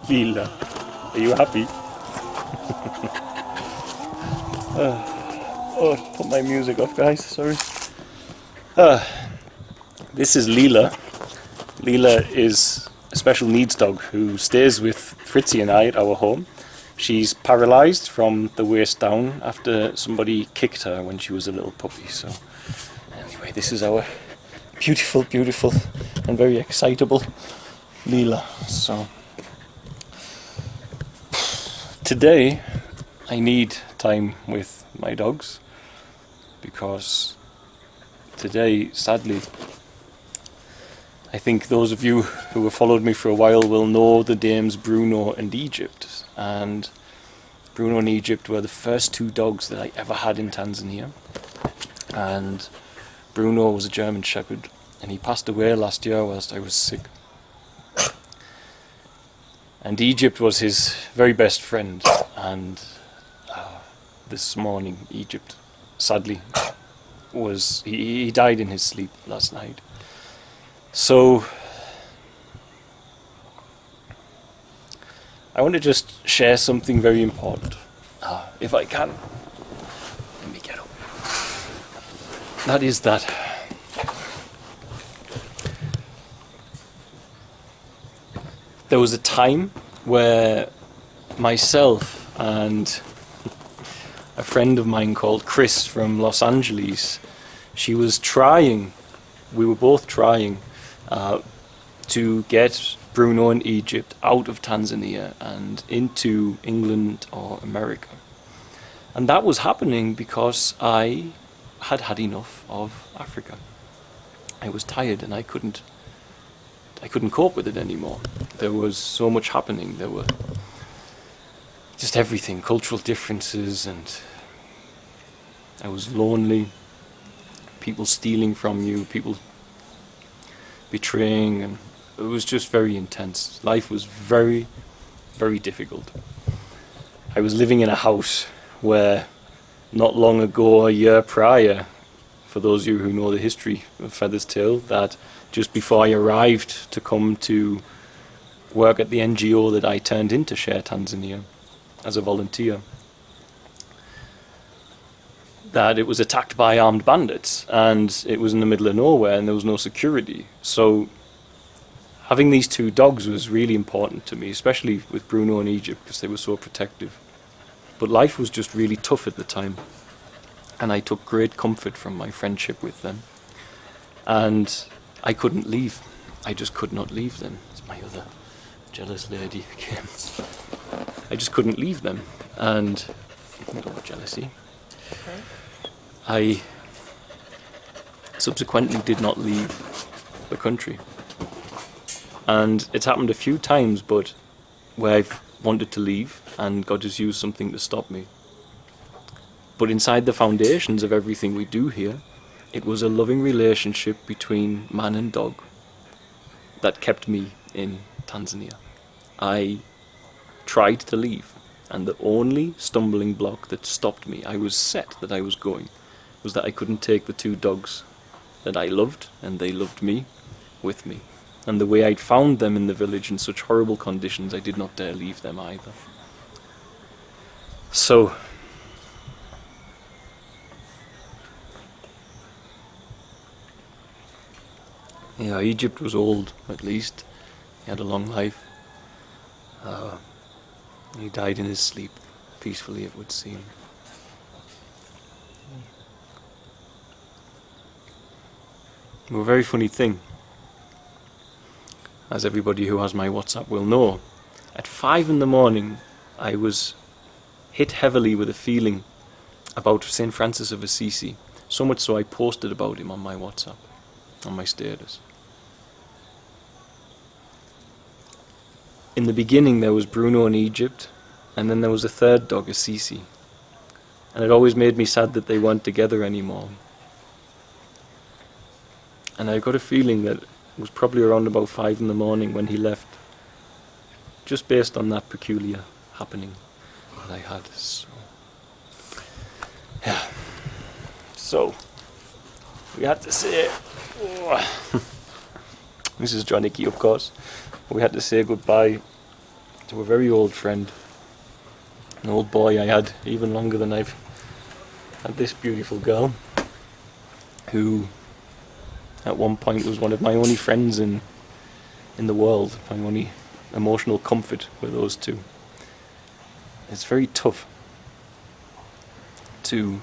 Lila, are you happy? Oh, put my music off, guys. Sorry. This is Lila. Lila is a special needs dog who stays with Fritzy and I at our home. She's paralysed from the waist down after somebody kicked her when she was a little puppy. So anyway, this is our beautiful, beautiful and very excitable Lila. So today I need time with my dogs because today, sadly, I think those of you who have followed me for a while will know the dames Bruno and Egypt. And Bruno and Egypt were the first two dogs that I ever had in Tanzania. And Bruno was a German Shepherd, and he passed away last year whilst I was sick. And Egypt was his very best friend. And this morning, Egypt, sadly, he died in his sleep last night. So I want to just share something very important, if I can. Let me get up. That is that there was a time where myself and a friend of mine called Chris from Los Angeles, we were both trying to get Bruno and Egypt out of Tanzania and into England or America. And that was happening because I had had enough of Africa. I was tired and I couldn't cope with it anymore. There was so much happening. There were just everything, cultural differences, and I was lonely. People stealing from you, people betraying, and it was just very intense. Life was very, very difficult. I was living in a house where not long ago, a year prior, for those of you who know the history of Feather's Tail, that just before I arrived to come to work at the NGO that I turned into Share Tanzania as a volunteer, that it was attacked by armed bandits, and it was in the middle of nowhere and there was no security. So having these two dogs was really important to me, especially with Bruno and Egypt, because they were so protective. But life was just really tough at the time, and I took great comfort from my friendship with them. And I couldn't leave. I just could not leave them. It's my other jealous lady again. I just couldn't leave them, and no jealousy. Okay. I subsequently did not leave the country. And it's happened a few times, but where I've wanted to leave and God has used something to stop me. But inside the foundations of everything we do here, it was a loving relationship between man and dog that kept me in Tanzania. I tried to leave, and the only stumbling block that stopped me, I was set that I was going, was that I couldn't take the two dogs that I loved, and they loved me, with me. And the way I'd found them in the village in such horrible conditions, I did not dare leave them either. So, yeah, Egypt was old, at least. He had a long life. He died in his sleep, peacefully it would seem. A very funny thing, as everybody who has my WhatsApp will know, at 5 in the morning I was hit heavily with a feeling about St. Francis of Assisi, so much so I posted about him on my WhatsApp, on my status. In the beginning there was Bruno in Egypt, and then there was a third dog, Assisi, and it always made me sad that they weren't together anymore. And I got a feeling that it was probably around about 5 in the morning when he left, just based on that peculiar happening that I had. So, yeah. So, we had to say, Mrs. Janicki, of course. We had to say goodbye to a very old friend, an old boy I had even longer than I've had this beautiful girl, who at one point was one of my only friends in the world. My only emotional comfort were those two. It's very tough to...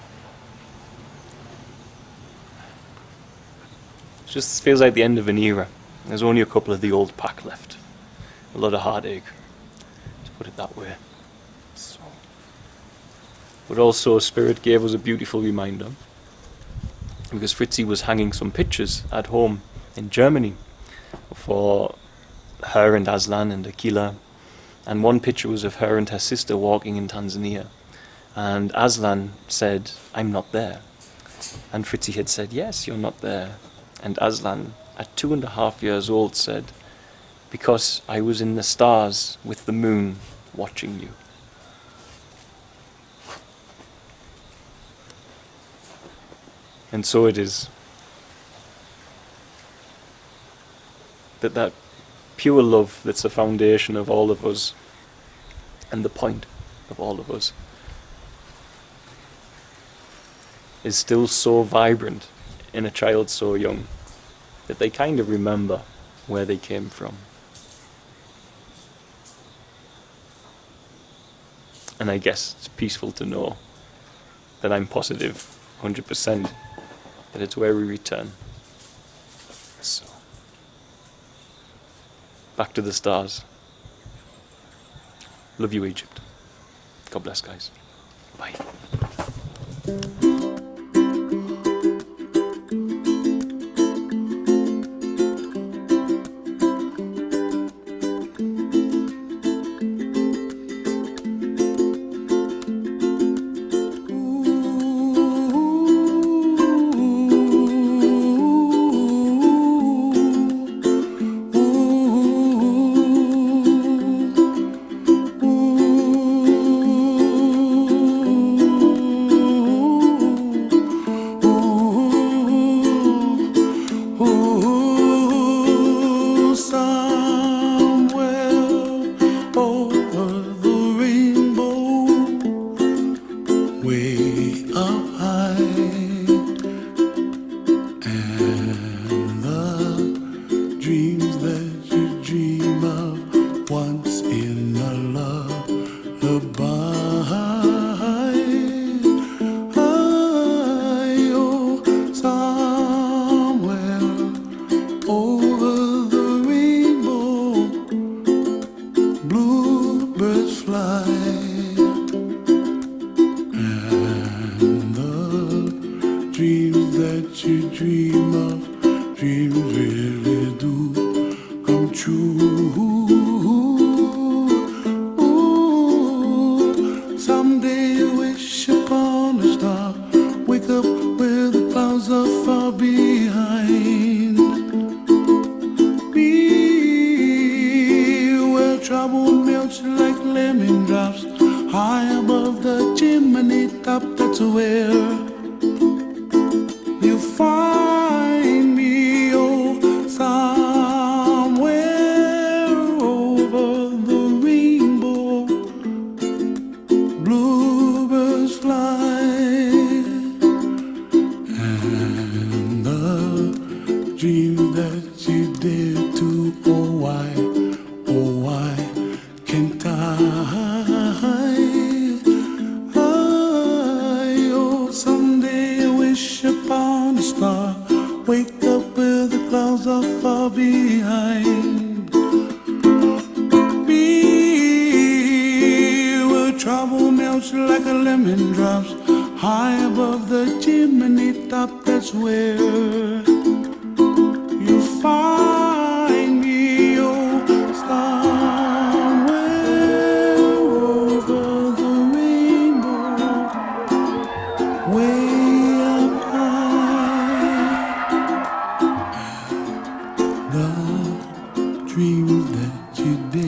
It just feels like the end of an era. There's only a couple of the old pack left. A lot of heartache, to put it that way. So. But also Spirit gave us a beautiful reminder, because Fritzi was hanging some pictures at home in Germany for her and Aslan and Akila, and one picture was of her and her sister walking in Tanzania, and Aslan said, "I'm not there," and Fritzi had said, "Yes, you're not there," and Aslan, at 2.5 years old, said, "Because I was in the stars with the moon watching you." And so it is that pure love that's the foundation of all of us and the point of all of us is still so vibrant in a child so young that they kind of remember where they came from. And I guess it's peaceful to know that I'm positive 100% that it's where we return. So, back to the stars. Love you, Egypt. God bless, guys. Bye. Dreams that you did